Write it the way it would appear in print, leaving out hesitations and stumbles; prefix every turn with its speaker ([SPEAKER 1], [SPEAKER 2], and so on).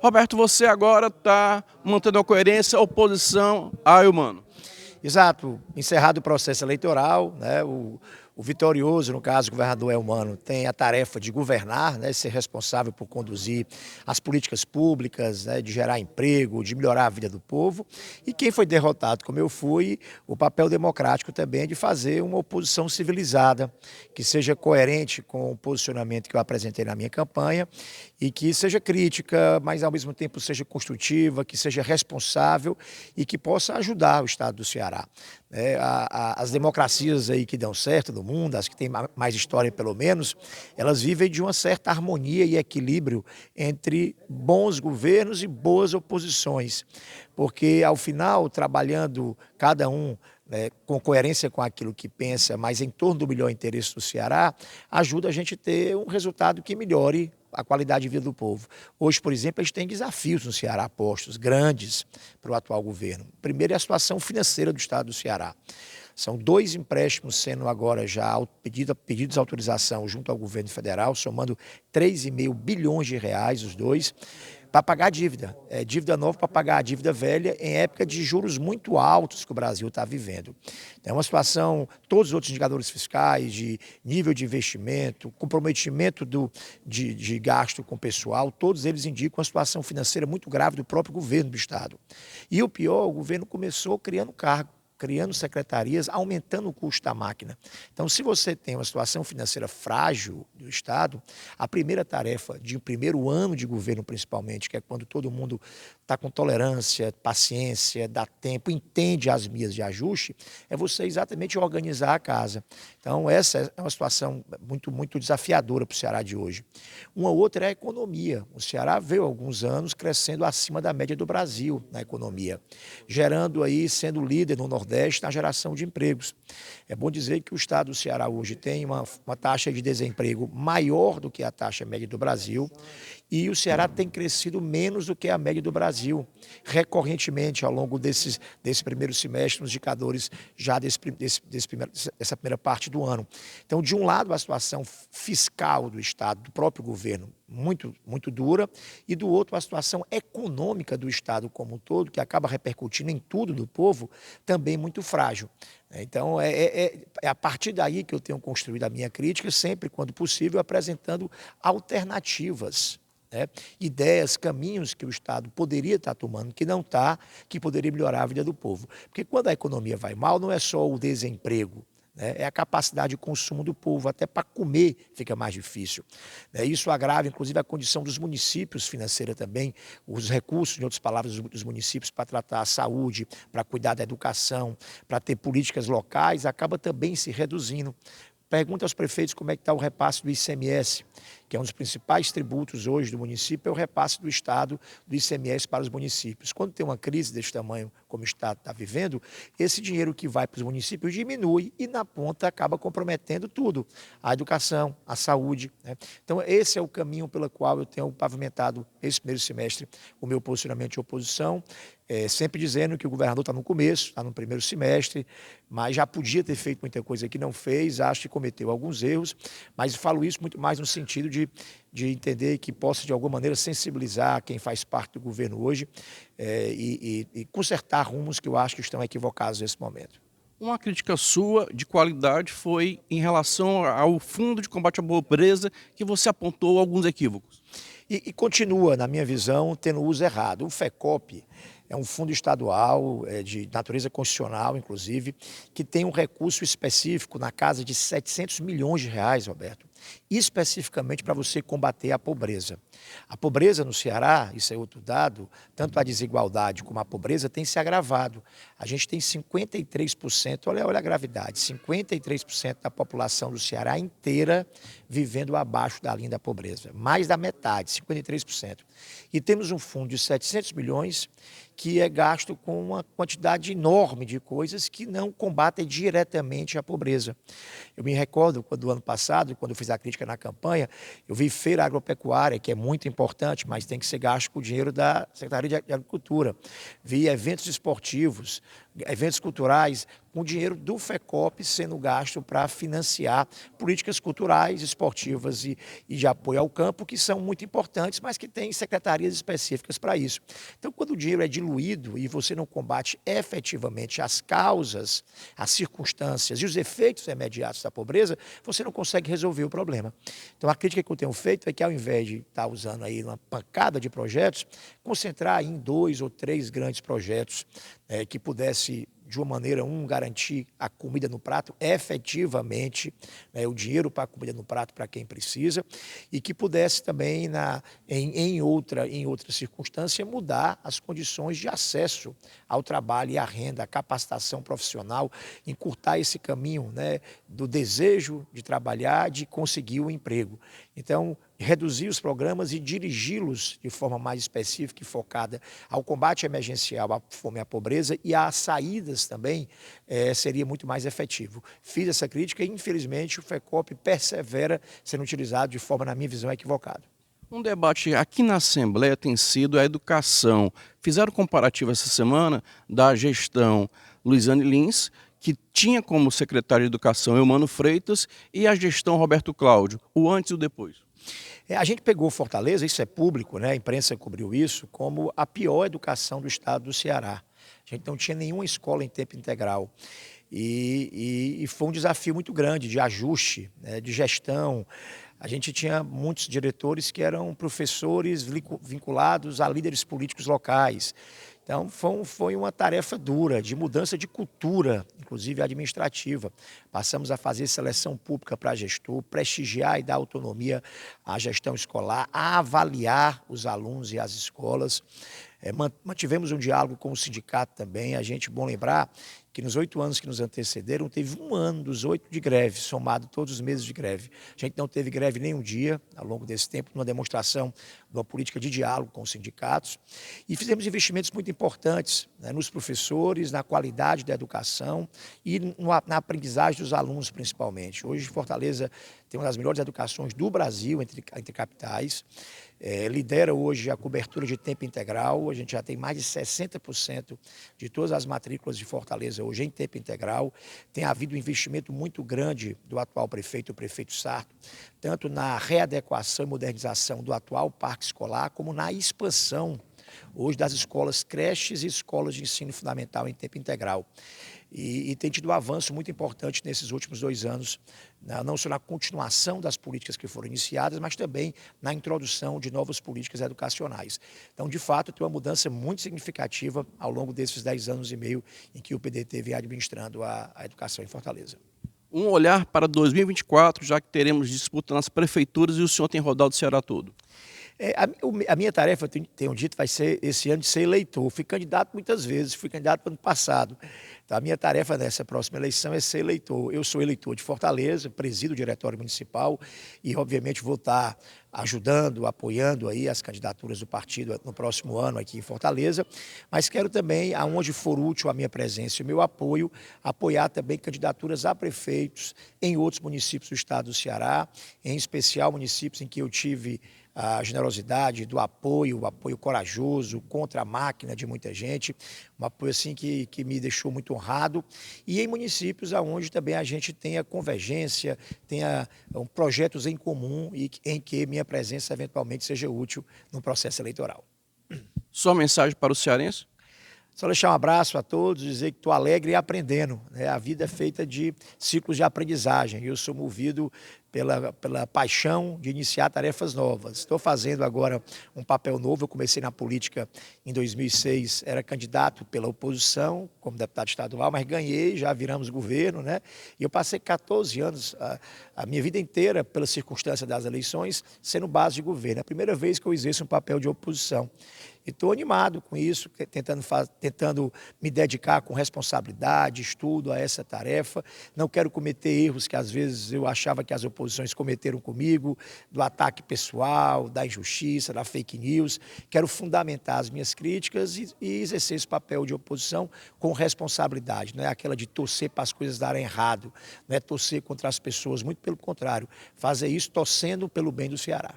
[SPEAKER 1] Roberto, você agora está mantendo a coerência, oposição a Eumano.
[SPEAKER 2] Exato. Encerrado o processo eleitoral, né, o vitorioso, no caso, o governador Eumano, tem a tarefa de governar, né, ser responsável por conduzir as políticas públicas, né, de gerar emprego, de melhorar a vida do povo. E quem foi derrotado, como eu fui, o papel democrático também é de fazer uma oposição civilizada, que seja coerente com o posicionamento que eu apresentei na minha campanha e que seja crítica, mas ao mesmo tempo seja construtiva, que seja responsável e que possa ajudar o Estado do Ceará. As democracias aí que dão certo no mundo, as que têm mais história pelo menos, elas vivem de uma certa harmonia e equilíbrio entre bons governos e boas oposições, porque ao final, trabalhando cada um, né, com coerência com aquilo que pensa, mas em torno do melhor interesse do Ceará, ajuda a gente a ter um resultado que melhore a qualidade de vida do povo. Hoje, por exemplo, a gente tem desafios no Ceará postos, grandes, para o atual governo. Primeiro é a situação financeira do Estado do Ceará. São 2 empréstimos sendo agora já pedidos de autorização junto ao governo federal, somando 3,5 bilhões de reais os dois, para pagar a dívida. Dívida nova para pagar a dívida velha em época de juros muito altos que o Brasil está vivendo. É uma situação, todos os outros indicadores fiscais, de nível de investimento, comprometimento de gasto com o pessoal, todos eles indicam uma situação financeira muito grave do próprio governo do Estado. E o pior, o governo começou criando cargo, criando secretarias, aumentando o custo da máquina. Então, se você tem uma situação financeira frágil do Estado, a primeira tarefa de um primeiro ano de governo, principalmente, que é quando todo mundo está com tolerância, paciência, dá tempo, entende as vias de ajuste, é você exatamente organizar a casa. Então, essa é uma situação muito desafiadora para o Ceará de hoje. Uma outra é a economia. O Ceará veio há alguns anos crescendo acima da média do Brasil na economia, gerando aí, sendo líder no Nordeste, na geração de empregos. É bom dizer que o Estado do Ceará hoje tem uma taxa de desemprego maior do que a taxa média do Brasil e o Ceará tem crescido menos do que a média do Brasil, recorrentemente ao longo desse primeiro semestre, nos indicadores já dessa primeira parte do ano. Então, de um lado, a situação fiscal do Estado, do próprio governo, muito dura, e do outro, a situação econômica do Estado como um todo, que acaba repercutindo em tudo do povo, também muito frágil. Então, é a partir daí que eu tenho construído a minha crítica, sempre, quando possível, apresentando alternativas, né? Ideias, caminhos que o Estado poderia estar tomando, que não está, que poderia melhorar a vida do povo. Porque quando a economia vai mal, não é só o desemprego, né? É a capacidade de consumo do povo, até para comer fica mais difícil. Isso agrava, inclusive, a condição dos municípios financeira também, os recursos, em outras palavras, dos municípios para tratar a saúde, para cuidar da educação, para ter políticas locais, acaba também se reduzindo. Pergunta aos prefeitos como é que está o repasse do ICMS, que é um dos principais tributos hoje do município, é o repasse do Estado do ICMS para os municípios. Quando tem uma crise desse tamanho, como o Estado está vivendo, esse dinheiro que vai para os municípios diminui e na ponta acaba comprometendo tudo, a educação, a saúde, né? Então esse é o caminho pelo qual eu tenho pavimentado esse primeiro semestre o meu posicionamento de oposição, sempre dizendo que o governador está no começo, está no primeiro semestre, mas já podia ter feito muita coisa que não fez, acho que cometeu alguns erros, mas falo isso muito mais no sentido de entender que possa, de alguma maneira, sensibilizar quem faz parte do governo hoje e consertar rumos que eu acho que estão equivocados nesse momento.
[SPEAKER 1] Uma crítica sua de qualidade foi em relação ao Fundo de Combate à Pobreza, que você apontou alguns equívocos.
[SPEAKER 2] E continua, na minha visão, tendo uso errado. O FECOP é um fundo estadual, de natureza constitucional, inclusive, que tem um recurso específico na casa de 700 milhões de reais, Roberto, especificamente para você combater a pobreza. A pobreza no Ceará, isso é outro dado, tanto a desigualdade como a pobreza tem se agravado. A gente tem 53%, olha a gravidade, 53% da população do Ceará inteira vivendo abaixo da linha da pobreza. Mais da metade, 53%. E temos um fundo de 700 milhões que é gasto com uma quantidade enorme de coisas que não combatem diretamente a pobreza. Eu me recordo, do ano passado, quando eu fiz a crítica na campanha, eu vi feira agropecuária, que é muito importante, mas tem que ser gasto com o dinheiro da Secretaria de Agricultura. Vi eventos esportivos, eventos culturais, com dinheiro do FECOP sendo gasto para financiar políticas culturais, esportivas e de apoio ao campo, que são muito importantes, mas que têm secretarias específicas para isso. Então, quando o dinheiro é diluído e você não combate efetivamente as causas, as circunstâncias e os efeitos imediatos da pobreza, você não consegue resolver o problema. Então, a crítica que eu tenho feito é que, ao invés de estar usando aí uma pancada de projetos, concentrar em 2 ou 3 grandes projetos que pudesse, de uma maneira, garantir a comida no prato, efetivamente, o dinheiro para a comida no prato para quem precisa, e que pudesse também, em outra circunstância, mudar as condições de acesso ao trabalho e à renda, à capacitação profissional, encurtar esse caminho, do desejo de trabalhar, de conseguir o emprego. Então, reduzir os programas e dirigi-los de forma mais específica e focada ao combate emergencial à fome e à pobreza e às saídas também, seria muito mais efetivo. Fiz essa crítica e, infelizmente, o FECOP persevera sendo utilizado de forma, na minha visão, equivocada.
[SPEAKER 1] Um debate aqui na Assembleia tem sido a educação. Fizeram um comparativo essa semana da gestão Luiziane Lins, que tinha como secretário de Educação Eumano Freitas, e a gestão Roberto Cláudio, o antes e o depois.
[SPEAKER 2] A gente pegou Fortaleza, isso é público, a imprensa cobriu isso, como a pior educação do estado do Ceará. A gente não tinha nenhuma escola em tempo integral. E foi um desafio muito grande de ajuste, de gestão. A gente tinha muitos diretores que eram professores vinculados a líderes políticos locais. Então, foi uma tarefa dura, de mudança de cultura, inclusive administrativa. Passamos a fazer seleção pública para gestor, prestigiar e dar autonomia à gestão escolar, a avaliar os alunos e as escolas. Mantivemos um diálogo com o sindicato também. Bom lembrar que nos 8 anos que nos antecederam, teve 1 ano dos 8 de greve, somado todos os meses de greve. A gente não teve greve nenhum dia ao longo desse tempo, numa demonstração de uma política de diálogo com os sindicatos. E fizemos investimentos muito importantes nos professores, na qualidade da educação e na aprendizagem dos alunos, principalmente. Hoje, Fortaleza tem uma das melhores educações do Brasil entre capitais. Lidera hoje a cobertura de tempo integral. A gente já tem mais de 60% de todas as matrículas de Fortaleza hoje em tempo integral. Tem havido um investimento muito grande do atual prefeito, o prefeito Sarto, tanto na readequação e modernização do atual parque escolar, como na expansão hoje das escolas creches e escolas de ensino fundamental em tempo integral. E tem tido um avanço muito importante nesses últimos 2 anos, não só na continuação das políticas que foram iniciadas, mas também na introdução de novas políticas educacionais. Então, de fato, tem uma mudança muito significativa ao longo desses 10 anos e meio em que o PDT vem administrando a educação em Fortaleza.
[SPEAKER 1] Um olhar para 2024, já que teremos disputa nas prefeituras e o senhor tem rodado o Ceará todo.
[SPEAKER 2] A minha tarefa, eu tenho dito, vai ser esse ano de ser eleitor. Fui candidato muitas vezes, fui candidato no ano passado. Então, a minha tarefa nessa próxima eleição é ser eleitor. Eu sou eleitor de Fortaleza, presido o diretório municipal e, obviamente, vou estar ajudando, apoiando aí as candidaturas do partido no próximo ano aqui em Fortaleza, mas quero também, aonde for útil a minha presença e o meu apoio, apoiar também candidaturas a prefeitos em outros municípios do estado do Ceará, em especial municípios em que eu tive a generosidade do apoio, o apoio corajoso contra a máquina de muita gente, um apoio assim que me deixou muito honrado, e em municípios onde também a gente tenha convergência, tenha projetos em comum e em que minha presença eventualmente seja útil no processo eleitoral.
[SPEAKER 1] Sua mensagem para o cearense?
[SPEAKER 2] Só deixar um abraço a todos, dizer que estou alegre e aprendendo. A vida é feita de ciclos de aprendizagem. Eu sou movido pela paixão de iniciar tarefas novas. Estou fazendo agora um papel novo. Eu comecei na política em 2006, era candidato pela oposição, como deputado estadual, mas ganhei, já viramos governo, E eu passei 14 anos, a minha vida inteira, pela circunstância das eleições, sendo base de governo. É a primeira vez que eu exerço um papel de oposição. E estou animado com isso, tentando me dedicar com responsabilidade, estudo a essa tarefa. Não quero cometer erros que às vezes eu achava que as oposições cometeram comigo, do ataque pessoal, da injustiça, da fake news. Quero fundamentar as minhas críticas e exercer esse papel de oposição com responsabilidade. Não é aquela de torcer para as coisas darem errado, não é torcer contra as pessoas, muito pelo contrário, fazer isso torcendo pelo bem do Ceará.